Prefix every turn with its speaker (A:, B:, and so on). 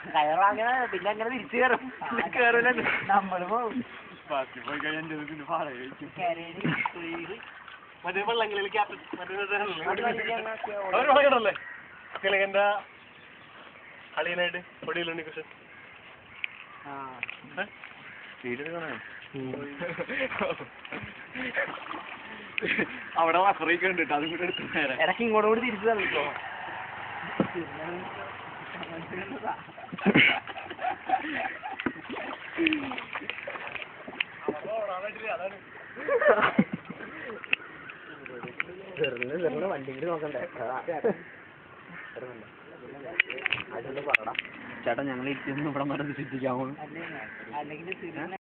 A: കയറാങ്ങനെ പിന്നെ അങ്ങനെ തിരിച്ചു കയറും കയറില്ല നമ്മള് പോകും
B: മറ്റേ വള്ളങ്ങളിൽ മറ്റേ തിലകന്റെ അളിയനായിട്ട് പൊടിയിലുണ്ട് കൃഷ്ണൻ അവിടെ വസറയൊക്കെ ഉണ്ട് കേട്ടോ അതും കൂടെ എടുത്തു
A: ഇടയ്ക്ക് ഇങ്ങോട്ട് കൂടി തിരിച്ചു തന്നിട്ടോ വണ്ടി നോക്കണ്ടേ ചേട്ടാ ഞങ്ങൾ ഇരിക്കുന്നു ഇവിടെ മരം ശ്രദ്ധിക്കാമോ അല്ലെങ്കിൽ